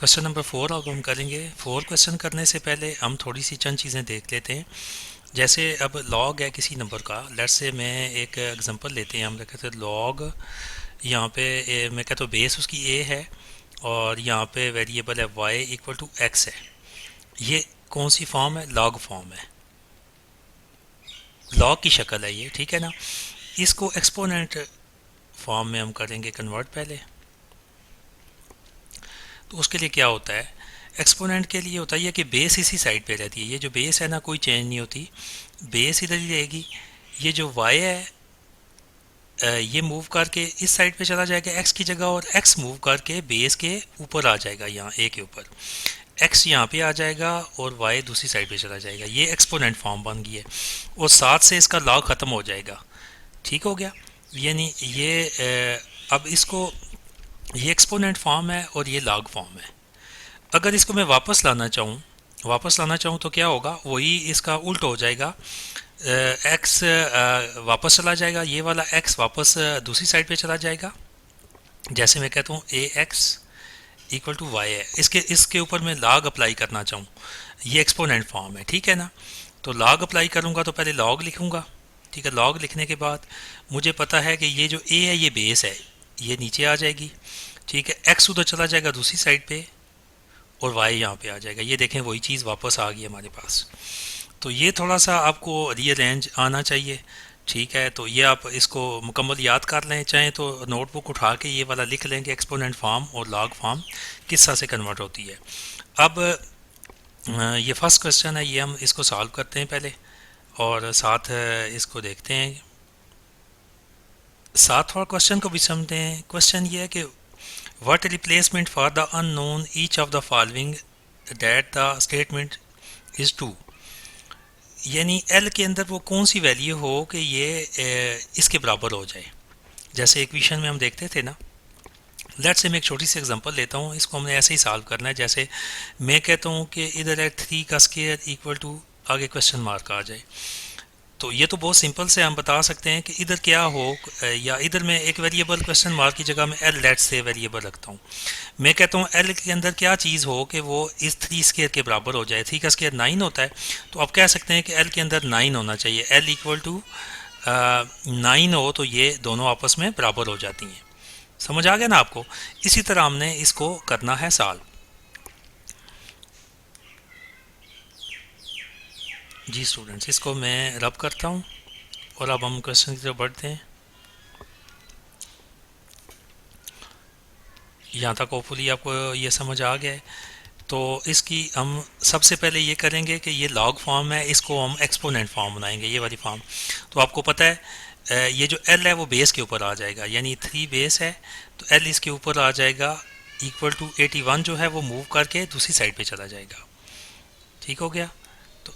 Question number 4 अब हम करेंगे। 4 क्वेश्चन करने से पहले हम थोड़ी सी चंद चीज़ें देख लेते हैं। जैसे अब लॉग है किसी नंबर का, लेट्स से मैं एक एग्जांपल लेते हैं। हम कहते हैं लॉग, यहाँ पे मैं कहता हूँ बेस उसकी a है और यहाँ पे वेरिएबल है y इक्वल टू x है। ये कौन सी फॉर्म है? लॉग फॉर्म है, लॉग की शक्ल है ये, ठीक है ना। इसको एक्सपोनेंट फॉर्म में हम करेंगे कन्वर्ट पहले। तो उसके लिए क्या होता है, एक्सपोनेंट के लिए होता है कि बेस इसी साइड पे रहती है। ये जो बेस है ना, कोई चेंज नहीं होती, बेस इधर ही रहेगी। ये जो y है ये मूव करके इस साइड पे चला जाएगा x की जगह, और x मूव करके बेस के ऊपर आ जाएगा, यहाँ a के ऊपर x यहाँ पे आ जाएगा और y दूसरी साइड पे चला जाएगा। ये एक्सपोनेंट फॉर्म बन गई है और साथ से इसका लॉग ख़त्म हो जाएगा। ठीक हो गया। यानी ये अब इसको, ये एक्सपोनेंट फॉर्म है और ये लॉग फॉर्म है। अगर इसको मैं वापस लाना चाहूँ तो क्या होगा, वही इसका उल्टा हो जाएगा। एक्स वापस चला जाएगा, ये वाला एक्स वापस दूसरी साइड पे चला जाएगा। जैसे मैं कहता हूँ ए एक्स इक्वल टू वाई है, इसके ऊपर मैं लॉग अप्लाई करना चाहूँ, ये एक्सपोनेंट फॉर्म है, ठीक है ना। तो लॉग अप्लाई करूँगा तो पहले लॉग लिखूँगा, ठीक है। लॉग लिखने के बाद मुझे पता है कि ये जो ए है ये बेस है, ये नीचे आ जाएगी, ठीक है। एक्स उधर चला जाएगा दूसरी साइड पे और y यहाँ पे आ जाएगा। ये देखें वही चीज़ वापस आ गई हमारे पास। तो ये थोड़ा सा आपको रीअरेंज आना चाहिए, ठीक है। तो ये आप इसको मुकम्मल याद कर लें, चाहें तो नोटबुक उठा के ये वाला लिख लें कि एक्सपोनेंट फॉर्म और लॉग फॉर्म किस तरह से कन्वर्ट होती है। अब ये फर्स्ट क्वेश्चन है, ये हम इसको सॉल्व करते हैं पहले और साथ इसको देखते हैं, साथ और क्वेश्चन को भी समझते हैं। क्वेश्चन ये है कि what replacement for the unknown each of the following that the statement is true। यानी L के अंदर वो कौन सी वैल्यू हो कि ये इसके बराबर हो जाए। जैसे इक्वेशन में हम देखते थे ना, लेट्स से मैं एक छोटी सी एग्जांपल लेता हूँ, इसको हमने ऐसे ही सॉल्व करना है। जैसे मैं कहता हूँ कि इधर है 3 का स्क्वायर इक्वल टू, आगे क्वेश्चन मार्क आ जाए। तो ये तो बहुत सिंपल से हम बता सकते हैं कि इधर क्या हो, या इधर मैं एक वेरिएबल क्वेश्चन मार्क की जगह में एल लेट्स से वेरिएबल रखता हूँ। मैं कहता हूँ एल के अंदर क्या चीज़ हो कि वो इस 3 स्क्वायर के बराबर हो जाए। 3 का स्क्वायर 9 होता है, तो आप कह सकते हैं कि एल के अंदर 9 होना चाहिए। एल इक्वल टू 9 हो तो ये दोनों आपस में बराबर हो जाती हैं। समझ आ गया ना आपको। इसी तरह हमने इसको करना है सॉल्व। जी स्टूडेंट्स, इसको मैं रब करता हूँ और अब हम क्वेश्चन की तरफ बढ़ते हैं। यहाँ तक होपफुली आपको ये समझ आ गया है। तो इसकी हम सबसे पहले ये करेंगे कि ये लॉग फॉर्म है, इसको हम एक्सपोनेंट फॉर्म बनाएंगे, ये वाली फॉर्म। तो आपको पता है ये जो एल है वो बेस के ऊपर आ जाएगा, यानी 3 बेस है तो एल इसके ऊपर आ जाएगा इक्वल टू 81 जो है वो मूव करके दूसरी साइड पे चला जाएगा। ठीक हो गया। तो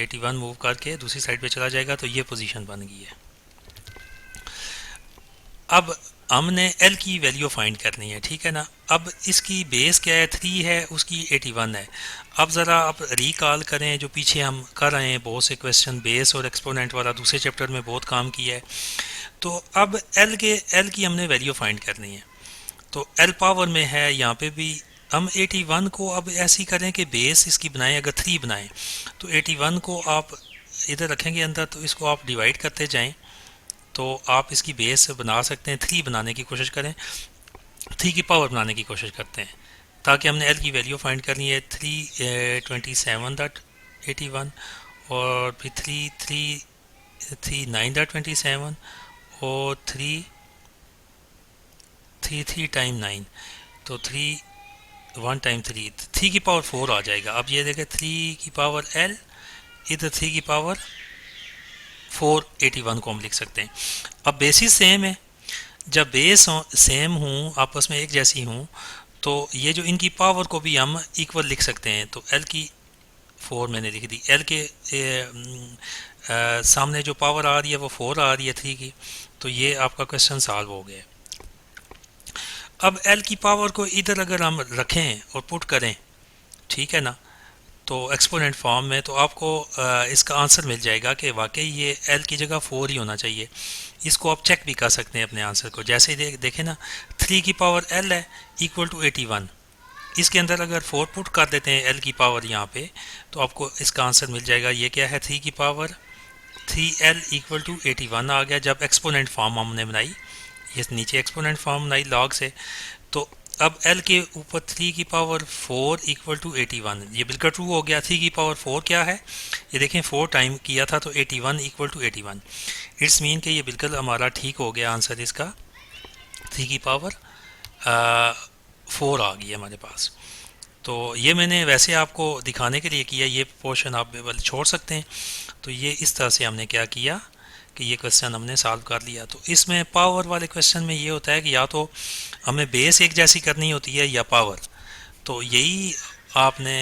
81 मूव करके दूसरी साइड पे चला जाएगा, तो ये पोजीशन बन गई है। अब हमने एल की वैल्यू फाइंड करनी है, ठीक है ना। अब इसकी बेस क्या है, 3 है, उसकी 81 है। अब ज़रा आप रिकॉल करें जो पीछे हम कर रहे हैं, बहुत से क्वेश्चन बेस और एक्सपोनेंट वाला दूसरे चैप्टर में बहुत काम किया है। तो अब एल की हमने वैल्यू फाइंड करनी है। तो एल पावर में है, यहाँ पे भी हम 81 को अब ऐसी करें कि बेस इसकी बनाएं, अगर 3 बनाएं तो 81 को आप इधर रखेंगे अंदर, तो इसको आप डिवाइड करते जाएं तो आप इसकी बेस बना सकते हैं। 3 बनाने की कोशिश करें, 3 की पावर बनाने की कोशिश करते हैं, ताकि हमने एल की वैल्यू फाइंड करनी है। 3 27 और फिर 9 और 3 टाइम 9, तो 1 टाइम 3 की पावर 4 आ जाएगा। अब ये देखें 3 की पावर एल, इधर 3 की पावर 4, 81 को हम लिख सकते हैं। अब बेसिस सेम है, जब बेस सेम हूँ, आपस में एक जैसी हूँ, तो ये जो इनकी पावर को भी हम इक्वल लिख सकते हैं। तो एल की 4 मैंने लिख दी, एल के सामने जो पावर आ रही है वो 4 आ रही है 3 की, तो ये आपका क्वेश्चन सॉल्व हो गया। अब एल की पावर को इधर अगर हम रखें और पुट करें, ठीक है ना, तो एक्सपोनेंट फॉर्म में, तो आपको इसका आंसर मिल जाएगा कि वाकई ये एल की जगह 4 ही होना चाहिए। इसको आप चेक भी कर सकते हैं अपने आंसर को। जैसे ही देखें ना, 3 की पावर एल है इक्वल टू 81, इसके अंदर अगर 4 पुट कर देते हैं एल की पावर यहाँ पे, तो आपको इसका आंसर मिल जाएगा। ये क्या है, 3 की पावर 3l इक्वल टू 81 आ गया जब एक्सपोनेंट फॉर्म हमने बनाई। ये नीचे एक्सपोनेंट फॉर्म बनाई लॉग से। तो अब l के ऊपर 3 की पावर 4 इक्वल टू 81, ये बिल्कुल ट्रू हो गया। 3 की पावर 4 क्या है, ये देखें 4 टाइम किया था तो 81 इक्वल टू 81। इट्स मीन कि ये बिल्कुल हमारा ठीक हो गया आंसर इसका। 3 की पावर 4 आ गई हमारे पास। तो ये मैंने वैसे आपको दिखाने के लिए किया, ये पोर्शन आप बल छोड़ सकते हैं। तो ये इस तरह से हमने क्या किया कि ये क्वेश्चन हमने सॉल्व कर लिया। तो इसमें पावर वाले क्वेश्चन में ये होता है कि या तो हमें बेस एक जैसी करनी होती है या पावर। तो यही आपने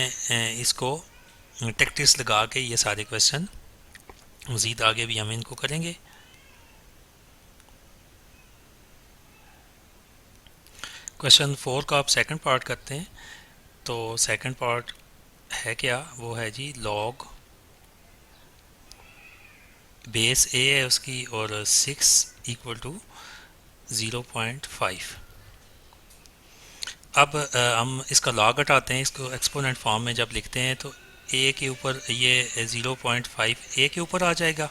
इसको टैक्टिक्स लगा के ये सारे क्वेश्चन मज़ीद आगे भी हम इनको करेंगे। क्वेश्चन 4 का आप सेकंड पार्ट करते हैं। तो सेकंड पार्ट है क्या, वो है जी लॉग बेस ए है उसकी और 6 इक्वल टू 0.5। अब हम इसका लॉग हटाते हैं, इसको एक्सपोनेंट फॉर्म में जब लिखते हैं तो ए के ऊपर ये 0.5 ए के ऊपर आ जाएगा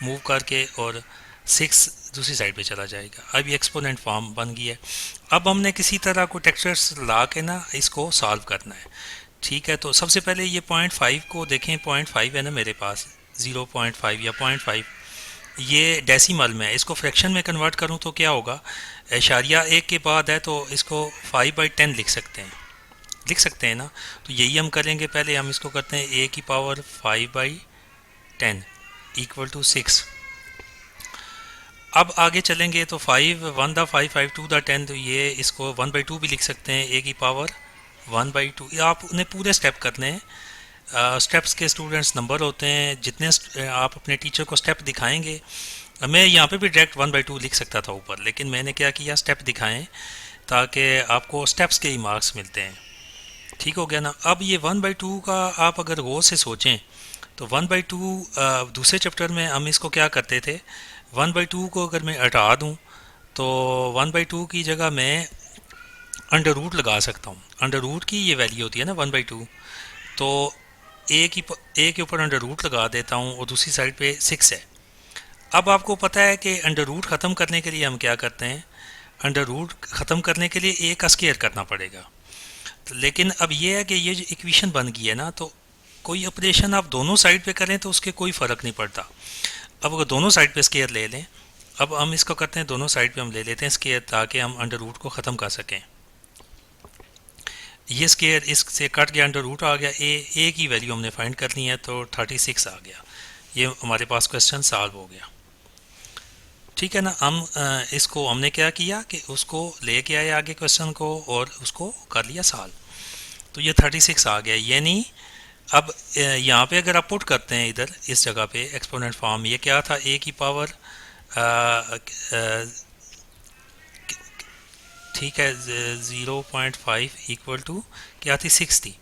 मूव करके और 6 दूसरी साइड पे चला जाएगा। अब ये एक्सपोनेंट फॉर्म बन गई है। अब हमने किसी तरह को टेक्सचर्स ला के ना इसको सॉल्व करना है। ठीक है, तो सबसे पहले ये 0.5 को देखें। 0.5 है ना मेरे पास, 0.5 या 0.5 ये डेसिमल में है। इसको फ्रैक्शन में कन्वर्ट करूं तो क्या होगा, इशारिया एक के बाद है तो इसको 5/10 लिख सकते हैं ना। तो यही हम करेंगे। पहले हम इसको करते हैं ए की पावर 5/10 इक्वल टू 6। अब आगे चलेंगे तो 5 1 द 5 5 2 द 10, तो ये इसको 1/2 भी लिख सकते हैं। ए की पावर 1/2। आप उन्हें पूरे स्टेप करने हैं। स्टेप्स के स्टूडेंट्स नंबर होते हैं, जितने आप अपने टीचर को स्टेप दिखाएंगे। मैं यहाँ पे भी डायरेक्ट 1/2 लिख सकता था ऊपर, लेकिन मैंने क्या किया, स्टेप दिखाएं ताकि आपको स्टेप्स के ही मार्क्स मिलते हैं। ठीक हो गया ना। अब ये 1/2 का आप अगर गौर से सोचें तो 1/2 दूसरे चैप्टर में हम इसको क्या करते थे, 1/2 को अगर मैं हटा दूँ तो 1/2 की जगह मैं अंडर रूट लगा सकता हूँ। अंडर रूट की ये वैल्यू होती है ना 1/2, तो ए के ऊपर अंडर रूट लगा देता हूँ और दूसरी साइड पे 6 है। अब आपको पता है कि अंडर रूट ख़त्म करने के लिए हम क्या करते हैं, अंडर रूट ख़त्म करने के लिए ए का स्केयर करना पड़ेगा। तो लेकिन अब ये है कि ये जो इक्वेशन बन गई है ना, तो कोई ऑपरेशन आप दोनों साइड पे करें तो उसके कोई फ़र्क नहीं पड़ता। अब अगर दोनों साइड पे स्केयर ले लें, अब हम इसको करते हैं दोनों साइड पे हम ले लेते हैं स्केयर ताकि हम अंडर रूट को ख़त्म कर सकें। ये स्केयर इससे कट गया, अंडर रूट आ गया। ए की वैल्यू हमने फाइंड करनी है तो 36 आ गया। ये हमारे पास क्वेश्चन सॉल्व हो गया। ठीक है ना। हम इसको हमने क्या किया कि उसको लेके आए आगे क्वेश्चन को और उसको कर लिया सॉल्व। तो ये 36 आ गया। यानी अब यहाँ पे अगर आप पुट करते हैं इधर इस जगह पे एक्सपोनेंट फॉर्म, ये क्या था, ए की पावर ठीक है 0.5 इक्वल टू क्या थी, 6 थी।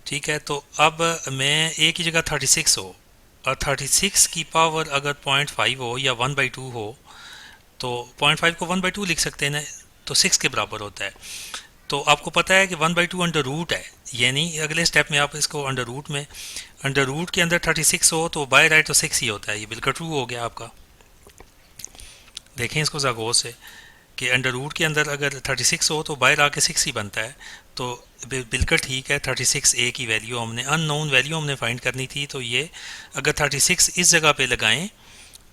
ठीक है, तो अब मैं ए की जगह 36 हो और 36 की पावर अगर 0.5 हो या 1/2 हो तो 0.5 को 1/2 लिख सकते हैं ना, तो 6 के बराबर होता है। तो आपको पता है कि 1/2 अंडर रूट है, यानी अगले स्टेप में आप इसको अंडर रूट में, अंडर रूट के अंदर 36 हो तो बाय राइट तो 6 ही होता है। ये बिल्कुल ट्रू हो गया आपका। देखें इसको ज़रा से कि अंडर रूट के अंदर अगर 36 हो तो बाहर आके 6 ही बनता है। तो बिल्कुल ठीक है। 36 ए की वैल्यू हमने अननोन वैल्यू हमने फाइंड करनी थी, तो ये अगर 36 इस जगह पे लगाएं,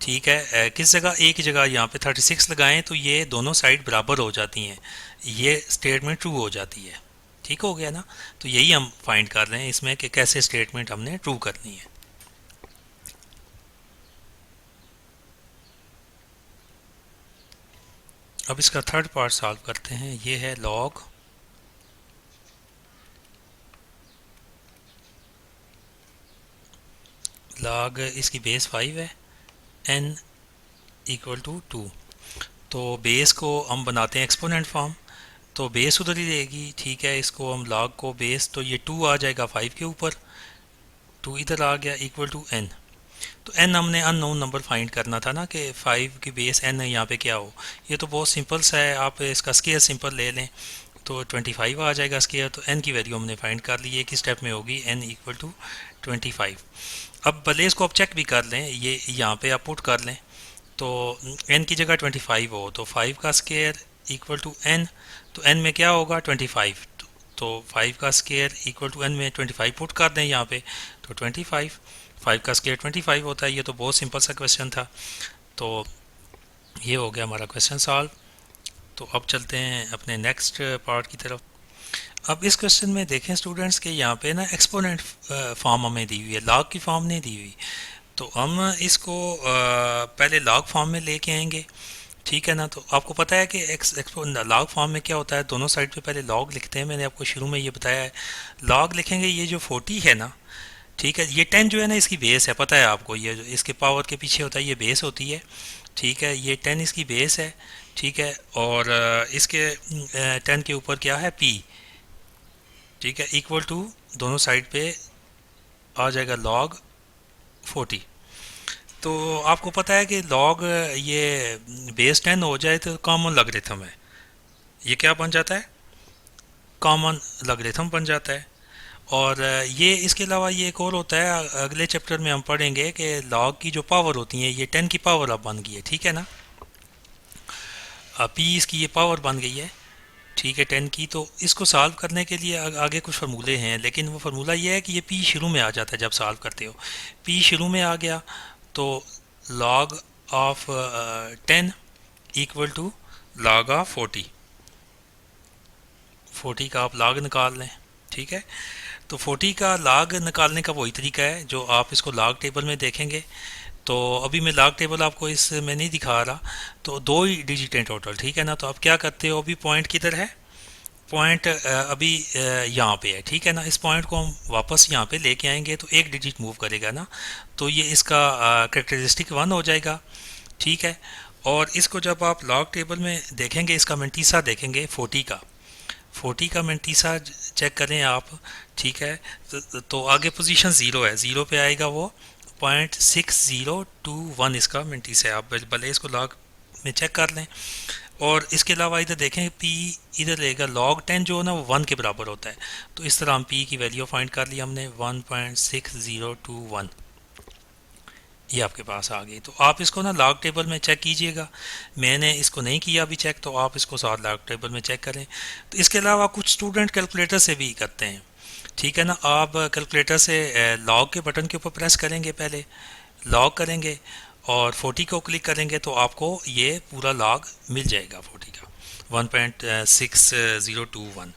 ठीक है, किस जगह, ए की जगह यहाँ पे 36 लगाएं तो ये दोनों साइड बराबर हो जाती हैं, ये स्टेटमेंट ट्रू हो जाती है। ठीक हो गया ना। तो यही हम फाइंड कर रहे हैं इसमें कि कैसे स्टेटमेंट हमने ट्रू करनी है। अब इसका थर्ड पार्ट सॉल्व करते हैं। ये है लॉग इसकी बेस 5 है, n इक्वल टू 2। तो बेस को हम बनाते हैं एक्सपोनेंट फॉर्म, तो बेस उधर ही रहेगी। ठीक है, इसको हम लॉग को बेस, तो ये 2 आ जाएगा 5 के ऊपर, 2 इधर आ गया इक्वल टू n। तो n हमने अननोन नंबर फाइंड करना था ना कि 5 की बेस n यहाँ पे क्या हो। ये तो बहुत सिंपल सा है, आप इसका स्केयर सिंपल ले लें तो 25 आ जाएगा स्केयर। तो n की वैल्यू हमने फाइंड कर ली है कि स्टेप में होगी n इक्वल टू 25। अब भले इसको आप चेक भी कर लें, ये यहाँ पे आप पुट कर लें, तो n की जगह 25 हो तो 5 का स्केयर इक्वल टू n, तो n में क्या होगा 25, तो 5 का स्केयर इक्वल टू n में 25 पुट कर दें यहाँ पे, तो 25, 5 का स्केयर 25 होता है। ये तो बहुत सिंपल सा क्वेश्चन था। तो ये हो गया हमारा क्वेश्चन सॉल्व। तो अब चलते हैं अपने नेक्स्ट पार्ट की तरफ। अब इस क्वेश्चन में देखें स्टूडेंट्स के यहाँ पे ना एक्सपोनेंट फॉर्म हमें दी हुई है, लॉग की फॉर्म नहीं दी हुई। तो हम इसको पहले लॉग फॉर्म में लेके आएंगे, ठीक है ना। तो आपको पता है कि लॉग फॉर्म में क्या होता है, दोनों साइड पे पहले लॉग लिखते हैं, मैंने आपको शुरू में ये बताया है। लॉग लिखेंगे, ये जो 40 है ना, ठीक है, ये 10 जो है ना इसकी बेस है, पता है आपको, ये जो इसके पावर के पीछे होता है ये बेस होती है, ठीक है, ये 10 इसकी बेस है, ठीक है। और इसके 10 के ऊपर क्या है पी, ठीक है, इक्वल टू दोनों साइड पे आ जाएगा लॉग 40। तो आपको पता है कि लॉग ये बेस 10 हो जाए तो कॉमन लॉगरिथम है, ये क्या बन जाता है, कॉमन लॉगरिथम बन जाता है। और ये इसके अलावा ये एक और होता है, अगले चैप्टर में हम पढ़ेंगे कि लॉग की जो पावर होती है ये 10 की पावर अब बन गई है, ठीक है ना। पी इसकी ये पावर बन गई है, ठीक है, 10 की। तो इसको सॉल्व करने के लिए आगे कुछ फार्मूले हैं, लेकिन वो फार्मूला ये है कि ये पी शुरू में आ जाता है जब सॉल्व करते हो, पी शुरू में आ गया तो log of 10 equal to log of 40, 40 का आप लॉग निकाल लें, ठीक है। तो 40 का लॉग निकालने का वही तरीका है जो आप इसको लॉग टेबल में देखेंगे। तो अभी मैं लॉग टेबल आपको इसमें नहीं दिखा रहा, तो दो ही डिजिट हैं टोटल, ठीक है ना। तो आप क्या करते हो, अभी पॉइंट किधर है, पॉइंट अभी यहाँ पे है, ठीक है ना। इस पॉइंट को हम वापस यहाँ पे लेके आएंगे तो एक डिजिट मूव करेगा ना, तो ये इसका कैरेक्टरिस्टिक 1 हो जाएगा, ठीक है। और इसको जब आप लॉग टेबल में देखेंगे, इसका मंटीसा देखेंगे 40 का, 40 का मंटीसा चेक करें आप, ठीक है। तो आगे पोजीशन 0 है, 0 पे आएगा वो 0.6021 इसका मंटीसा है। आप भले इसको लॉग में चेक कर लें। और इसके अलावा इधर देखें पी, इधर रहेगा लॉग 10 जो है ना वो 1 के बराबर होता है। तो इस तरह हम पी की वैल्यू फाइंड कर ली हमने 1.6021, ये आपके पास आ गई। तो आप इसको ना लॉग टेबल में चेक कीजिएगा, मैंने इसको नहीं किया अभी चेक, तो आप इसको साथ लॉग टेबल में चेक करें। तो इसके अलावा कुछ स्टूडेंट कैलकुलेटर से भी करते हैं, ठीक है ना। आप कैलकुलेटर से लॉग के बटन के ऊपर प्रेस करेंगे, पहले लॉग करेंगे और 40 को क्लिक करेंगे तो आपको ये पूरा लॉग मिल जाएगा 40 का 1.6021।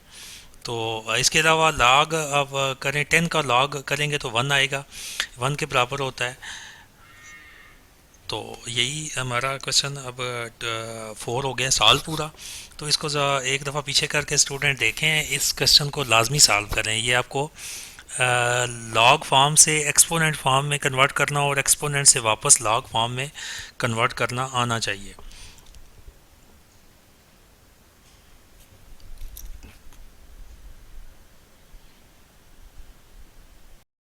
तो इसके अलावा लॉग अब करें 10 का लॉग करेंगे तो 1 आएगा, 1 के बराबर होता है। तो यही हमारा क्वेश्चन अब 4 हो गया सॉल्व पूरा। तो इसको एक दफ़ा पीछे करके स्टूडेंट देखें, इस क्वेश्चन को लाजमी सॉल्व करें। ये आपको लॉग फॉर्म से एक्सपोनेंट फॉर्म में कन्वर्ट करना और एक्सपोनेंट से वापस लॉग फॉर्म में कन्वर्ट करना आना चाहिए।